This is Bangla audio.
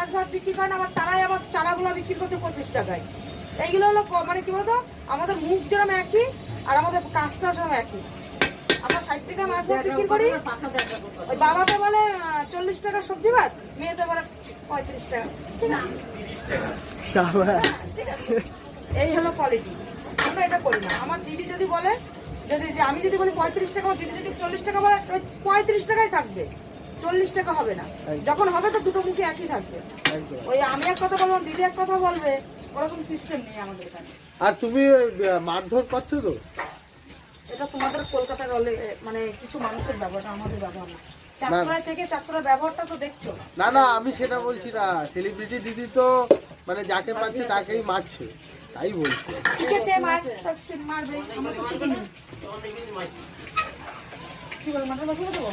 মাছ ভাত বিক্রি করে না, আবার তারাই আবার চারাগুলো বিক্রি করছে 25 টাকায়। এইগুলো হলো মানে কি বলতো, আমাদের মুখ যেরকম একই আর আমাদের কাজটাও সব একই। আমরা 60 টাকা মাছ ভাত বিক্রি করি, ওই বাবাতে বলে 40 টাকা সবজি ভাত, মেয়েতে বলে 35 টাকা। ঠিক আছে, ঠিক আছে, এই হলো কোয়ালিটি। আমরা এটা করি না। আমার দিদি যদি বলে, আমি যদি বলি 35 টাকা, দিদি যদি 40 টাকা বলে, 35 টাকাই থাকবে, 40 টাকা হবে না। যখন হবে তো দুটো মুখে একই থাকবে। ওই আমি এক কথা বলবো, দিদি এক কথা বলবে, ওরকম সিস্টেম নেই আমাদের এখানে। আর তুমি মারধর করছো তো? এটা তোমাদের কলকাতার মানে কিছু মানুষের ব্যবহার, আমাদের ব্যবহার না। চাঁদপুরা থেকে চাঁদপুরার ব্যবহারটা তো দেখছো। না না, আমি সেটা বলছি না। সেলিব্রিটি দিদি তো মানে যাকে পাচ্ছে তাকেই মারছে, তাই বলছি। ঠিক আছে, মারবে, আমরা তো শিখিনি। কি বল, মাথা বসে দেবো?